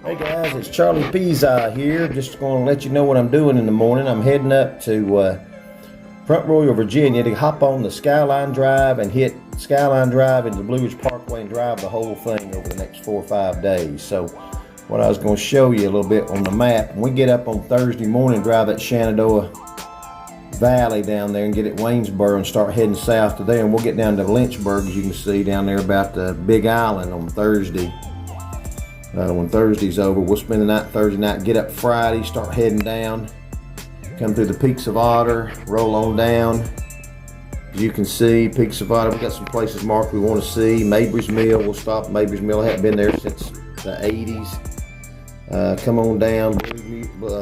Hey guys, it's Charlie Bee-zi here. Just going to let you know what I'm doing in the morning. I'm heading up to Front Royal, Virginia to hop on the Skyline Drive and hit Skyline Drive into Blue Ridge Parkway and drive the whole thing over the next 4 or 5 days. So what I was going to show you a little bit on the map, when we get up on Thursday morning, drive that Shenandoah Valley down there and get at Waynesboro and start heading south to there, and we'll get down to Lynchburg, as you can see down there about the Big Island on Thursday. When Thursday's over, we'll spend the night Thursday night, get up Friday, start heading down, come through the Peaks of Otter, roll on down. As you can see, Peaks of Otter, we got some places marked we want to see. Mabry's Mill, we'll stop at Mabry's Mill. I haven't been there since the 80s. Come on down,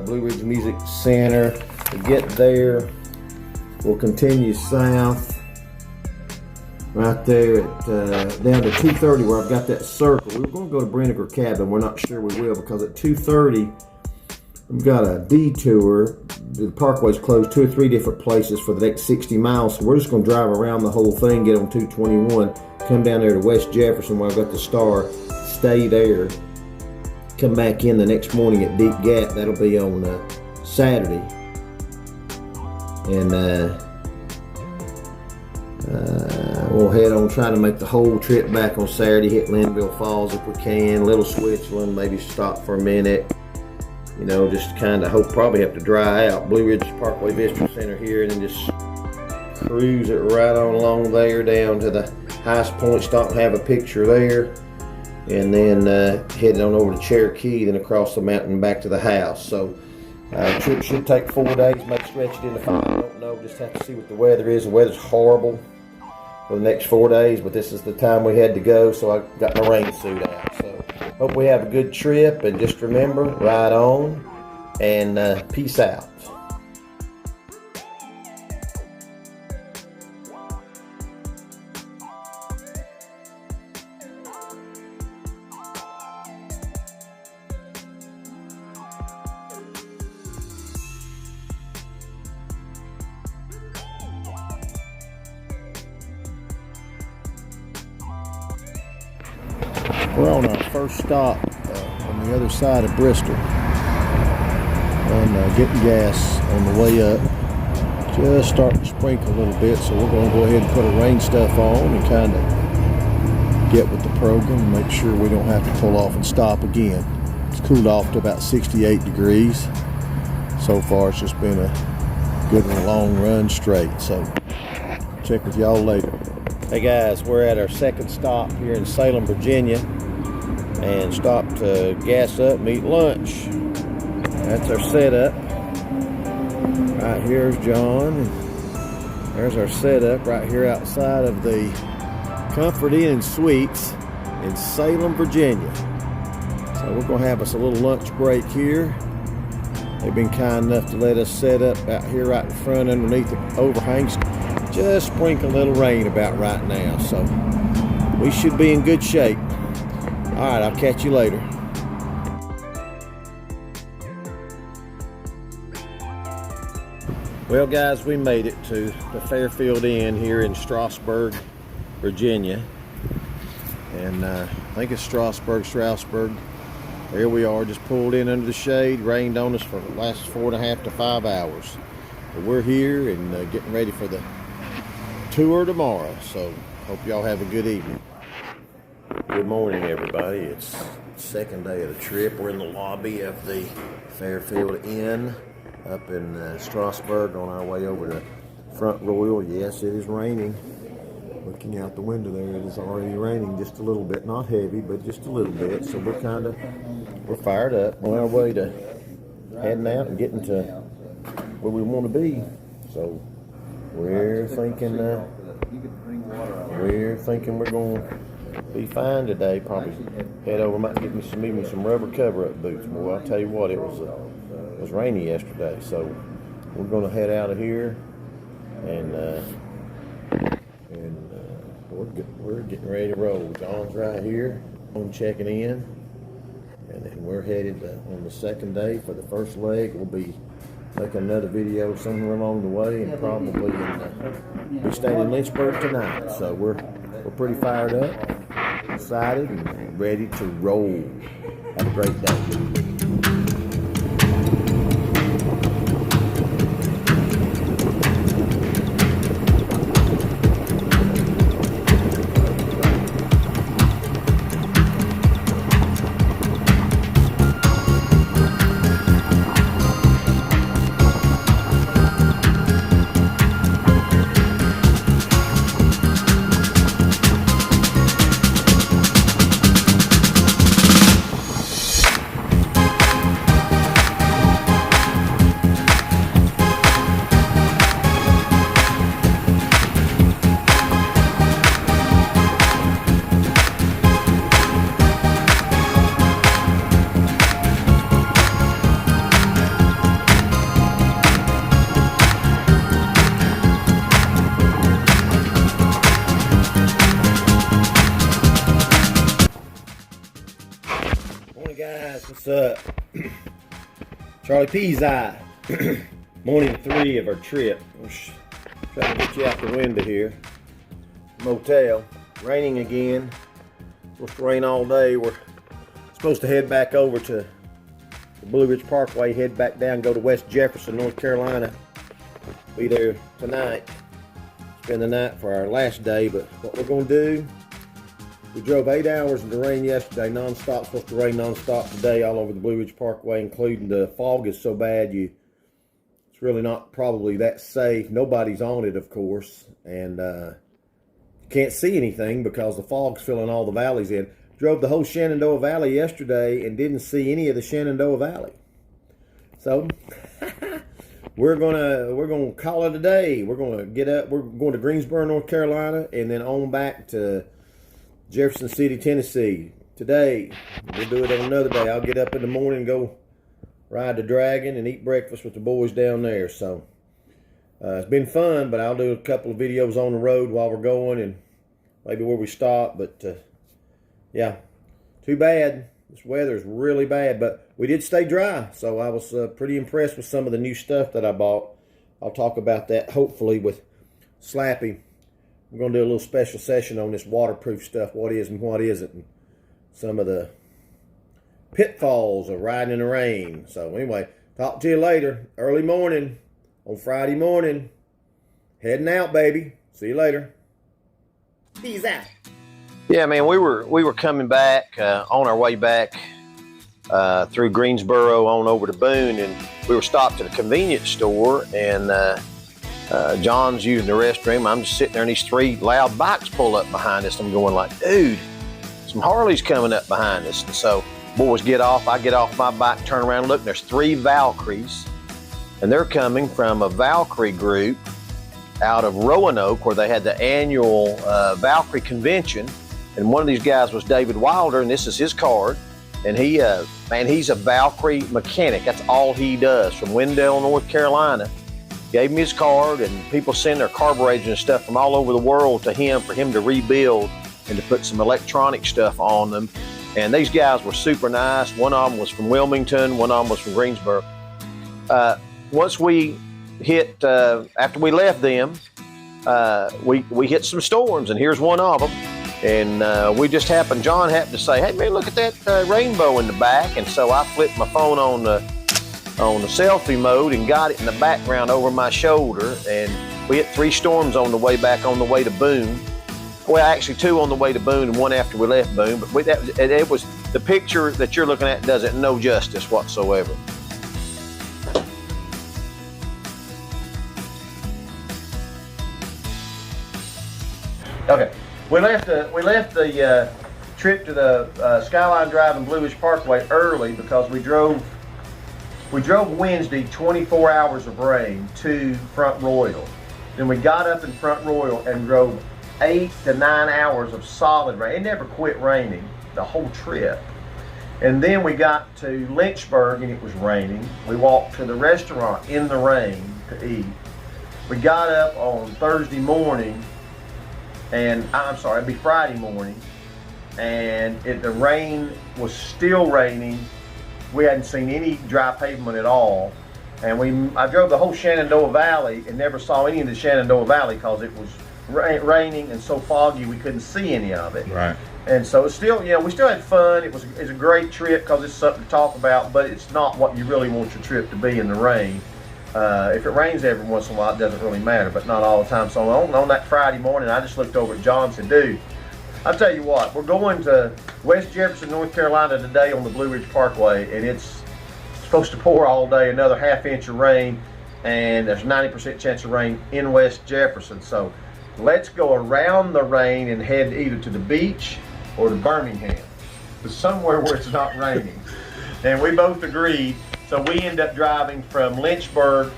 Blue Ridge Music Center. To get there, we'll continue south. Right there at down to 230 where I've got that circle. We were going to go to Brenniger Cabin. We're not sure we will, because at 230 we've got a detour. The parkway's closed 2 or 3 different places for the next 60 miles. So we're just going to drive around the whole thing, get on 221, come down there to West Jefferson where I've got the star, stay there, come back in the next morning at Deep Gap. That'll be on Saturday. And we'll head on trying to make the whole trip back on Saturday, hit Linville Falls if we can, Little Switzerland, maybe stop for a minute, you know, just kind of probably have to dry out Blue Ridge Parkway Visitor Center here, and then just cruise it right on along there down to the highest point, stop and have a picture there, and then head on over to Cherokee, then across the mountain back to the house. So the trip should take 4 days, may stretch it into 5, I don't know, just have to see what the weather is. The weather's horrible for the next 4 days, but this is the time we had to go, so I got my rain suit out. So hope we have a good trip, and just remember, ride on, and peace out. We're on our first stop on the other side of Bristol, and getting gas on the way up. Just starting to sprinkle a little bit, so we're going to go ahead and put our rain stuff on and kind of get with the program and make sure we don't have to pull off and stop again. It's cooled off to about 68 degrees. So far it's just been a good long run straight, so check with y'all later. Hey guys, we're at our second stop here in Salem, Virginia, and stopped to gas up and eat lunch. That's our setup. Right here's John, and there's our setup right here outside of the Comfort Inn and Suites in Salem, Virginia. So we're going to have us a little lunch break here. They've been kind enough to let us set up out here right in front underneath the overhangs. Just sprinkle a little rain about right now, so we should be in good shape. All right, I'll catch you later. Well guys, we made it to the Fairfield Inn here in Strasburg, Virginia, and I think it's Strasburg. There we are, just pulled in under the shade. Rained on us for the last 4.5 to 5 hours, but we're here and getting ready for the tour tomorrow, so hope y'all have a good evening. Good morning everybody. It's the second day of the trip. We're in the lobby of the Fairfield Inn up in Strasburg on our way over to Front Royal. Yes, it is raining. Looking out the window there, it is already raining just a little bit, not heavy, but just a little bit. So we're fired up on our way to heading out and getting to where we want to be. So we're thinking we're going to be fine today. Probably head over, might get me some rubber cover-up boots. Boy, I'll tell you what, it was rainy yesterday, so we're going to head out of here, and we're getting ready to roll. John's right here, on checking in, and then we're headed on the second day for the first leg. We'll be making another video somewhere along the way, and probably be staying in Lynchburg tonight. So we're pretty fired up, excited, and ready to roll. Have a great day. Morning guys, what's up? Charlie Bee-zi. Morning 3 of our trip. I'm trying to get you out the window here. Motel. Raining again. Supposed to rain all day. We're supposed to head back over to the Blue Ridge Parkway, head back down, go to West Jefferson, North Carolina. Be there tonight. Spend the night for our last day, but what we're going to do, we drove 8 hours in the rain yesterday, non-stop. Supposed to rain non-stop today all over the Blue Ridge Parkway, including the fog is so bad it's really not probably that safe. Nobody's on it, of course, and can't see anything because the fog's filling all the valleys in. Drove the whole Shenandoah Valley yesterday and didn't see any of the Shenandoah Valley. So we're gonna call it a day. We're gonna get up. We're going to Greensboro, North Carolina, and then on back to Jefferson City, Tennessee. Today, we'll do it on another day. I'll get up in the morning and go ride the Dragon and eat breakfast with the boys down there. So, it's been fun, but I'll do a couple of videos on the road while we're going and maybe where we stop. But, yeah, too bad. This weather is really bad, but we did stay dry. So, I was pretty impressed with some of the new stuff that I bought. I'll talk about that, hopefully, with Slappy. We're going to do a little special session on this waterproof stuff, what is and what isn't, and some of the pitfalls of riding in the rain. So anyway, talk to you later. Early morning on Friday morning. Heading out, baby. See you later. Peace out. Yeah, man, we were coming back, on our way back through Greensboro on over to Boone, and we were stopped at a convenience store, and John's using the restroom. I'm just sitting there, and these 3 loud bikes pull up behind us. I'm going like, dude, some Harleys coming up behind us. And so boys get off. I get off my bike, turn around, look, and there's 3 Valkyries. And they're coming from a Valkyrie group out of Roanoke, where they had the annual Valkyrie convention. And one of these guys was David Wilder, and this is his card. And he, man, he's a Valkyrie mechanic. That's all he does, from Wendell, North Carolina. Gave me his card, and people send their carburetors and stuff from all over the world to him for him to rebuild and to put some electronic stuff on them. And these guys were super nice. One of them was from Wilmington, one of them was from Greensboro. Once we hit, after we left them, we hit some storms, and here's one of them. And we just happened, John happened to say, hey man, look at that rainbow in the back. And so I flipped my phone on the selfie mode and got it in the background over my shoulder, and we hit 3 storms on the way back on the way to Boone. Well, actually 2 on the way to Boone and 1 after we left Boone, but it was the picture that you're looking at does it no justice whatsoever. Okay, we left the trip to the Skyline Drive and Blue Ridge Parkway early because we drove Wednesday 24 hours of rain to Front Royal. Then we got up in Front Royal and drove 8 to 9 hours of solid rain. It never quit raining the whole trip. And then we got to Lynchburg and it was raining. We walked to the restaurant in the rain to eat. We got up on Thursday morning, and I'm sorry, it'd be Friday morning, and the rain was still raining. We hadn't seen any dry pavement at all. And I drove the whole Shenandoah Valley and never saw any of the Shenandoah Valley because it was raining and so foggy we couldn't see any of it. Right. And so it's still, we still had fun. It's a great trip because it's something to talk about, but it's not what you really want your trip to be in the rain. If it rains every once in a while, it doesn't really matter, but not all the time. So on that Friday morning, I just looked over at John and said, dude, I'll tell you what, we're going to West Jefferson, North Carolina today on the Blue Ridge Parkway, and it's supposed to pour all day, another ½ inch of rain, and there's 90% chance of rain in West Jefferson. So let's go around the rain and head either to the beach or to Birmingham, but somewhere where it's not raining. And we both agreed. So we ended up driving from Lynchburg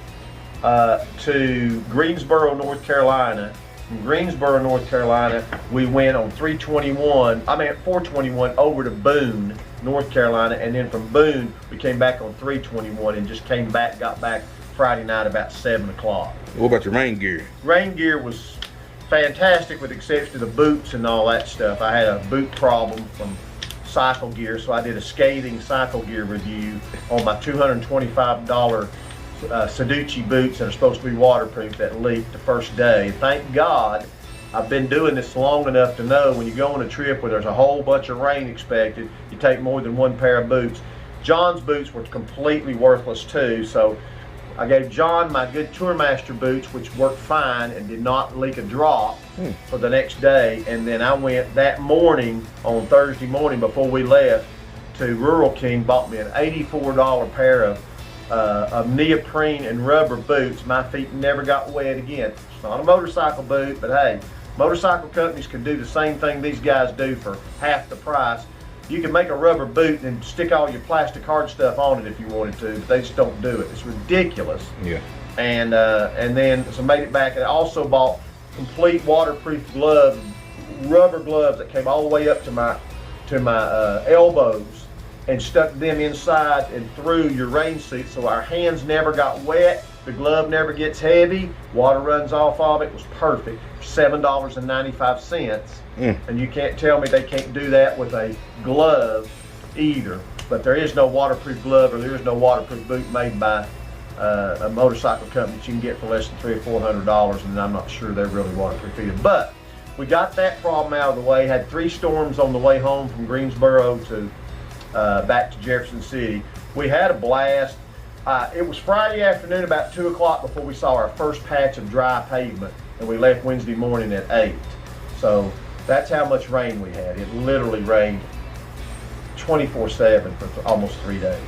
to Greensboro, North Carolina. From Greensboro, North Carolina, we went on 421 over to Boone, North Carolina, and then from Boone, we came back on 321 and just got back Friday night about 7 o'clock. What about your rain gear? Rain gear was fantastic with the exception of the boots and all that stuff. I had a boot problem from Cycle Gear, so I did a scathing Cycle Gear review on my $225 Saducci boots that are supposed to be waterproof that leaked the first day. Thank God I've been doing this long enough to know when you go on a trip where there's a whole bunch of rain expected, you take more than one pair of boots. John's boots were completely worthless too, so I gave John my good Tourmaster boots, which worked fine and did not leak a drop for the next day. And then I went that morning, on Thursday morning before we left, to Rural King, bought me an $84 pair of neoprene and rubber boots. My feet never got wet again. It's not a motorcycle boot, but hey, motorcycle companies can do the same thing these guys do for half the price. You can make a rubber boot and stick all your plastic hard stuff on it if you wanted to, but they just don't do it. It's ridiculous. Yeah. And then so made it back. And I also bought complete waterproof gloves, rubber gloves that came all the way up to my elbows, and stuck them inside and through your rain suit, so our hands never got wet. The glove never gets heavy. Water runs off of it. It was perfect. $7.95. And you can't tell me they can't do that with a glove either. But there is no waterproof glove, or there is no waterproof boot made by a motorcycle company that you can get for less than $300 or $400, and I'm not sure they're really waterproof either. But we got that problem out of the way. Had 3 storms on the way home from Greensboro to back to Jefferson City. We had a blast. It was Friday afternoon about 2 o'clock before we saw our first patch of dry pavement, and we left Wednesday morning at 8. So that's how much rain we had. It literally rained 24/7 for almost 3 days.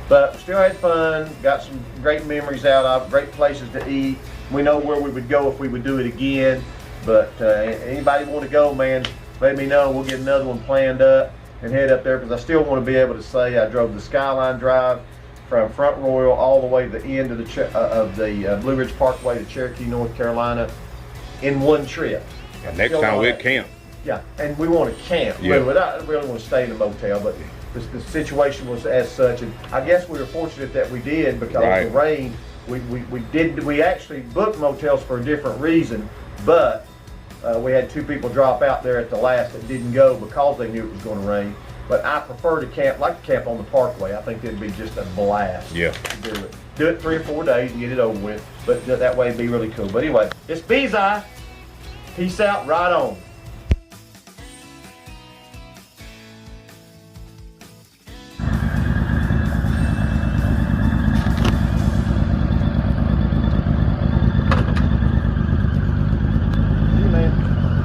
But we still had fun, got some great memories out of it, great places to eat. We know where we would go if we would do it again. But anybody want to go, man, let me know. We'll get another one planned up and head up there, because I still want to be able to say I drove the Skyline Drive from Front Royal all the way to the end of the Blue Ridge Parkway to Cherokee, North Carolina in one trip. And next time we'll camp. Yeah, and we want to camp. Yeah. We don't really want to stay in a motel, but the situation was as such, and I guess we were fortunate that we did, because of the rain. We actually booked motels for a different reason, but we had 2 people drop out there at the last that didn't go because they knew it was going to rain. But I prefer to camp on the Parkway. I think it'd be just a blast to do it. Do it 3 or 4 days and get it over with, but that way it'd be really cool. But anyway, it's Bee-zi. Peace out, right on.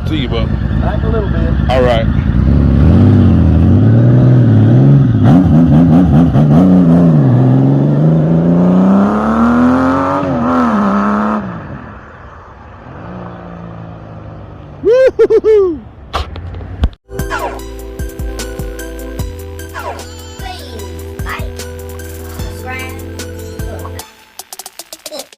See you, bub. Back a little bit. All right.